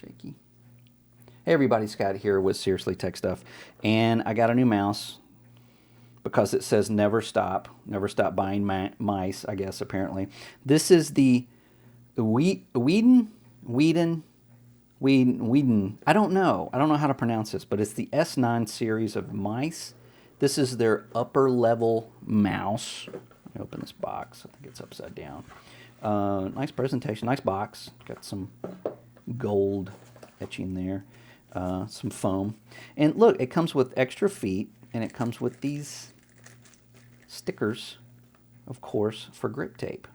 shaky. Hey everybody, Scott here with Seriously Tech Stuff, and I got a new mouse because it says never stop buying mice, I guess, apparently. This is the Eweadn, I don't know how to pronounce this, but it's the S9 series of mice. This is their upper level mouse. Let me open this box. I think it's upside down. Nice presentation, nice box. Got some gold etching there, some foam. And look, it comes with extra feet, and it comes with these stickers, of course, for grip tape.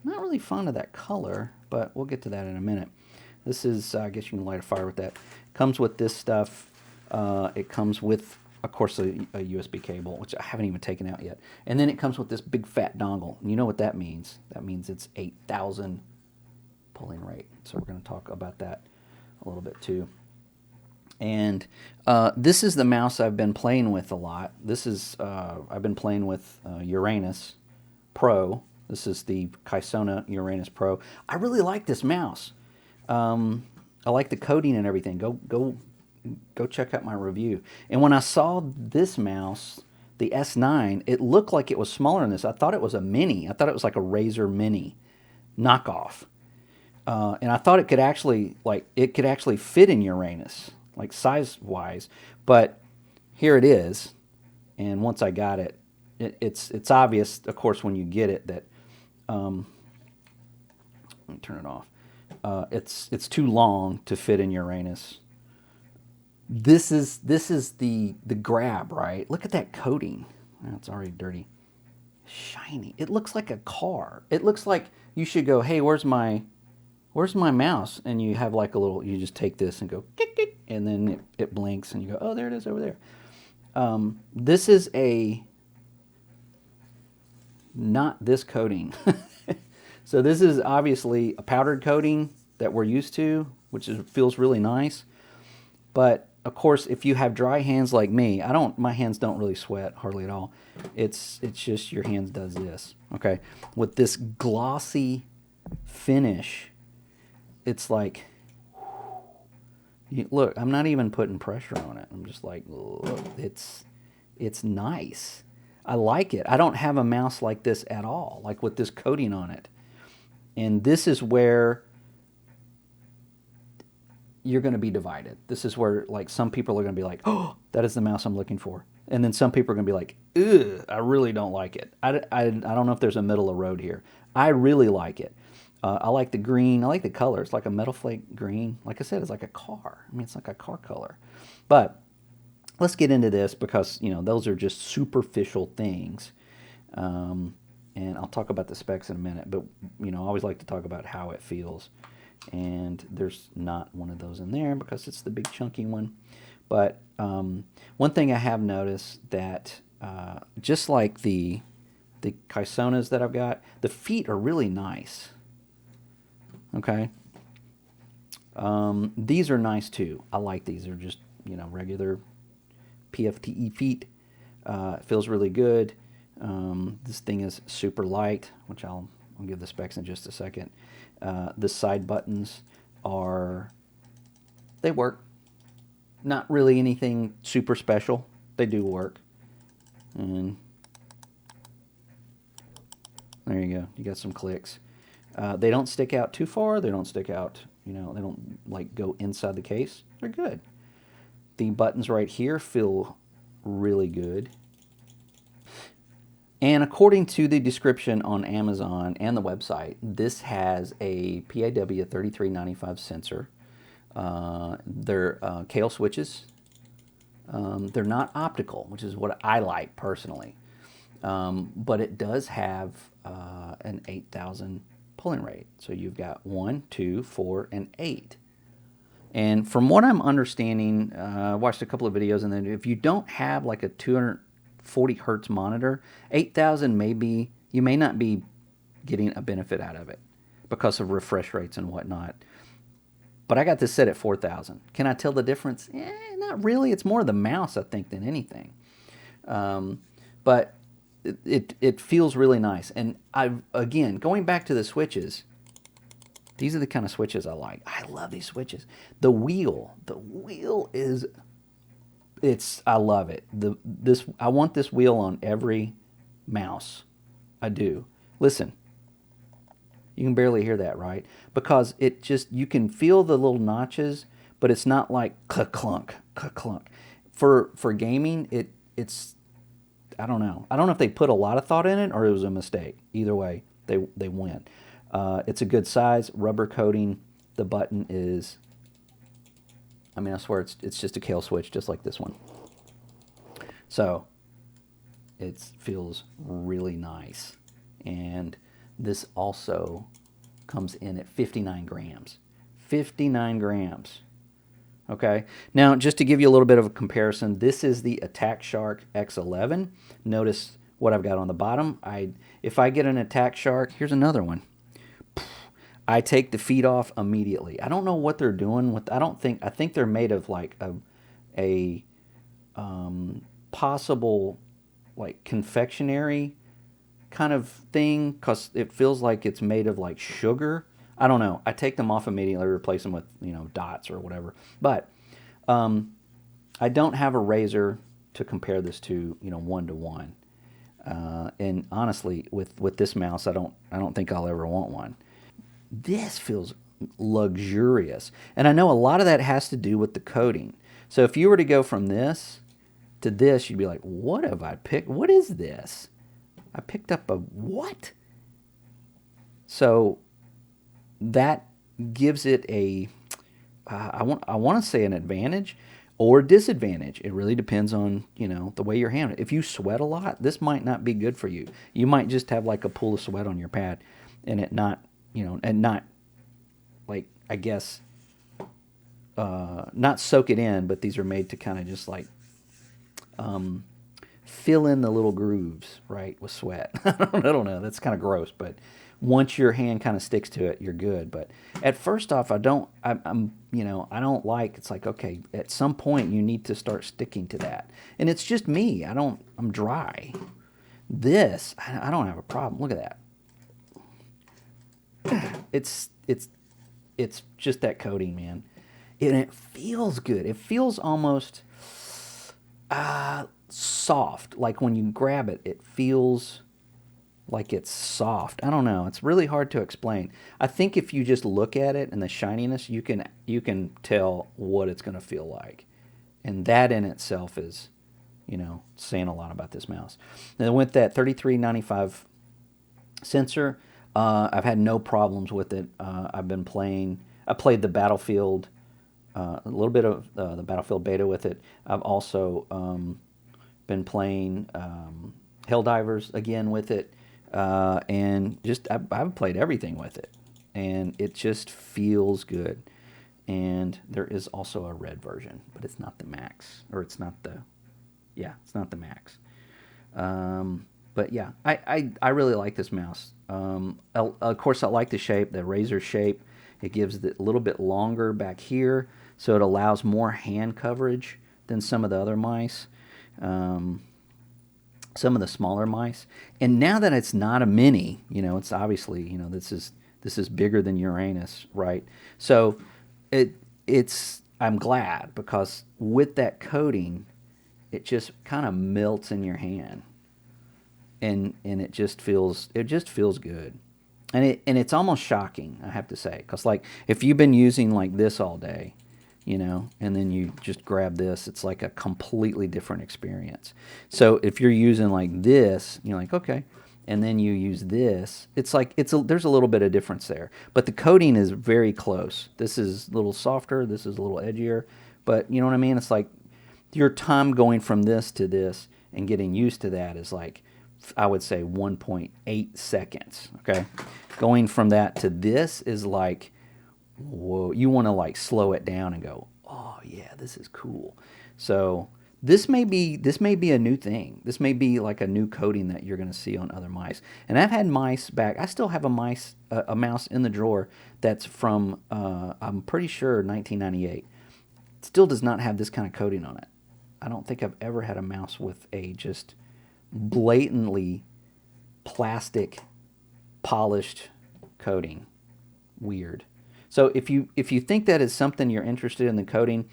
Not really fond of that color, but we'll get to that in a minute. This is, I guess you can light a fire with that. Comes with this stuff. It comes with, of course, a USB cable, which I haven't even taken out yet. And then it comes with this big fat dongle. And you know what that means? That means it's 8,000 pulling rate. So we're going to talk about that a little bit too. And this is the mouse I've been playing with a lot. This is, I've been playing with Eweadn Pro. This is the Kaisona Eweadn Pro. I really like this mouse. I like the coating and everything. Go check out my review. And when I saw this mouse, the S9, it looked like it was smaller than this. I thought it was a mini. I thought it was like a Razer Mini knockoff. And I thought it could actually fit in Eweadn, like size-wise. But here it is. And once I got it, it's obvious, of course, when you get it that let me turn it off. It's too long to fit in Eweadn. This is the grab, right? Look at that coating. Oh, it's already dirty. Shiny. It looks like a car. It looks like you should go, hey, where's my mouse? And you have like a little, you just take this and go, kick, kick, and then it blinks and you go, oh, there it is over there. This is not this coating. So this is obviously a powdered coating that we're used to, which feels really nice. But of course, if you have dry hands like me, my hands don't really sweat hardly at all. It's just your hands does this, okay? With this glossy finish, it's like, look, I'm not even putting pressure on it. I'm just like, look, it's nice. I like it. I don't have a mouse like this at all, like with this coating on it. And this is where you're going to be divided. This is where, like, some people are going to be like, oh, that is the mouse I'm looking for. And then some people are going to be like, ugh, I really don't like it. I don't know if there's a middle of road here. I really like it. I like the green. I like the color. It's like a metal flake green. Like I said, it's like a car. I mean, it's like a car color. But let's get into this because, you know, those are just superficial things. And I'll talk about the specs in a minute. But, you know, I always like to talk about how it feels. And there's not one of those in there because it's the big chunky one. But one thing I have noticed that just like the Kaisonas that I've got, the feet are really nice. Okay. These are nice too. I like these. They're just, you know, regular PFTE feet. It feels really good. This thing is super light, which I'll give the specs in just a second. The side buttons they work. Not really anything super special. They do work. And there you go. You got some clicks. They don't stick out too far. They don't stick out, you know, they don't like go inside the case. They're good. The buttons right here feel really good. And according to the description on Amazon and the website, this has a PAW 3395 sensor. They're KL switches. They're not optical, which is what I like personally. But it does have an 8,000 pulling rate. So you've got 1, 2, 4, and 8. And from what I'm understanding, I watched a couple of videos, and then if you don't have like a 240 hertz monitor, 8,000 you may not be getting a benefit out of it because of refresh rates and whatnot. But I got this set at 4,000. Can I tell the difference? Not really. It's more the mouse, I think, than anything. But it feels really nice. And again, going back to the switches, These are the kind of switches I like. I love these switches. The wheel is, I love it. I want this wheel on every mouse. I do. Listen, you can barely hear that, right? Because it just, you can feel the little notches, but it's not like clunk, clunk. For gaming, it's, I don't know. I don't know if they put a lot of thought in it or it was a mistake. Either way, they win. It's a good size, rubber coating. The button is, I mean, I swear it's just a kill switch, just like this one. So it feels really nice. And this also comes in at 59 grams. 59 grams. Okay. Now, just to give you a little bit of a comparison, this is the Attack Shark X11. Notice what I've got on the bottom. If I get an Attack Shark, here's another one. I take the feet off immediately. I don't know what they're doing with. I think they're made of like a possible like confectionery kind of thing, because it feels like it's made of like sugar. I don't know. I take them off immediately, replace them with, dots or whatever. But I don't have a razor to compare this to, 1-to-1. And honestly, with this mouse, I don't think I'll ever want one. This feels luxurious. And I know a lot of that has to do with the coating. So if you were to go from this to this, you'd be like, what have I picked? What is this? I picked up a what? So that gives it a, I want to say an advantage or disadvantage. It really depends on, the way you're handling it. If you sweat a lot, this might not be good for you. You might just have like a pool of sweat on your pad and it not, and not like, I guess, not soak it in, but these are made to kind of just like fill in the little grooves, right, with sweat. I don't know. That's kind of gross, but once your hand kind of sticks to it, you're good. But at first off, I don't like, it's like, okay, at some point you need to start sticking to that. And it's just me. I'm dry. This, I don't have a problem. Look at that. It's just that coating, man. And it feels good. It feels almost soft. Like when you grab it, it feels like it's soft. I don't know. It's really hard to explain. I think if you just look at it and the shininess, you can tell what it's going to feel like. And that in itself is, saying a lot about this mouse. Then with that 3395 sensor, I've had no problems with it. I played the Battlefield, a little bit of the Battlefield beta with it. I've also been playing Helldivers again with it, and just I've played everything with it, and it just feels good. And there is also a red version, but it's not the Max, or it's not the Max. But yeah, I really like this mouse. Of course, I like the shape, the razor shape. It gives it a little bit longer back here, so it allows more hand coverage than some of the other mice, some of the smaller mice. And now that it's not a mini, it's obviously, this is bigger than Uranus, right? So I'm glad, because with that coating, it just kind of melts in your hand. And it just feels good, and it's almost shocking, I have to say, because like if you've been using like this all day, and then you just grab this, it's like a completely different experience. So if you're using like this, you're like, okay, and then you use this, it's like there's a little bit of difference there, but the coating is very close. This is a little softer, this is a little edgier, but you know what I mean? It's like your time going from this to this and getting used to that is like, I would say 1.8 seconds, okay? Going from that to this is like, whoa, you want to like slow it down and go, oh yeah, this is cool. So this may be a new thing. This may be like a new coating that you're going to see on other mice. And I've had mice back. I still have a mouse in the drawer that's from, I'm pretty sure, 1998. It still does not have this kind of coating on it. I don't think I've ever had a mouse with a just blatantly plastic polished coating weird. So if you think that is something you're interested in the coating,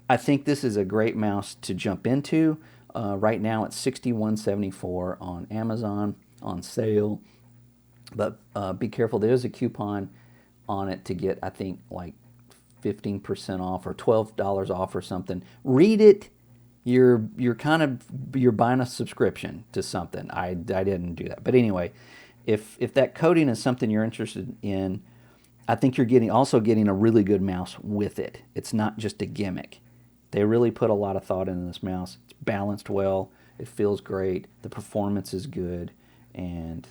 I think this is a great mouse to jump into. Right now it's $61.74 on Amazon on sale, but be careful. There's a coupon on it to get, I think, like 15% off or $12 off or something. Read it. You're kind of you're buying a subscription to something. I didn't do that, but anyway, if that coating is something you're interested in, I think you're getting a really good mouse with it. It's not just a gimmick. They really put a lot of thought into this mouse. It's balanced well. It feels great. The performance is good, and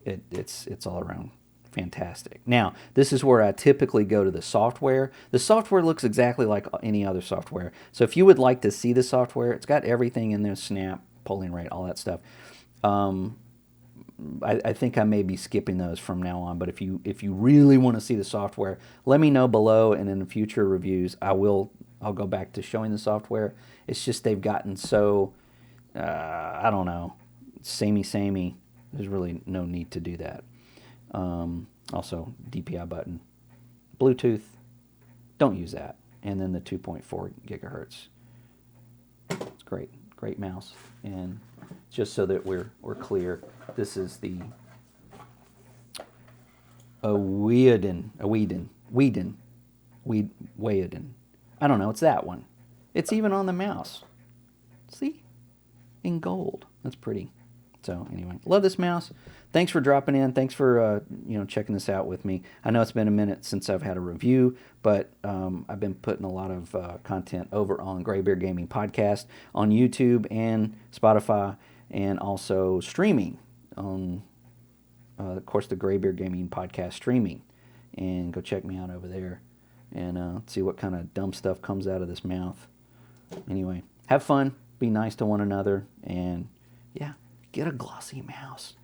it's all around fantastic. Now, this is where I typically go to the software. The software looks exactly like any other software. So if you would like to see the software, it's got everything in there: snap, polling rate, all that stuff. I think I may be skipping those from now on. But if you really want to see the software, let me know below, and in future reviews, I'll go back to showing the software. It's just they've gotten so I don't know, samey. There's really no need to do that. Also, DPI button, Bluetooth. Don't use that. And then the 2.4 gigahertz. It's great mouse. And just so that we're clear, this is the Eweadn. I don't know. It's that one. It's even on the mouse. See, in gold. That's pretty. So anyway, love this mouse. Thanks for dropping in. Thanks for checking this out with me. I know it's been a minute since I've had a review, but I've been putting a lot of content over on Graybeard Gaming Podcast on YouTube and Spotify, and also streaming on, of course, the Graybeard Gaming Podcast streaming. And go check me out over there and see what kind of dumb stuff comes out of this mouth. Anyway, have fun. Be nice to one another, and yeah. Get a glossy mouse.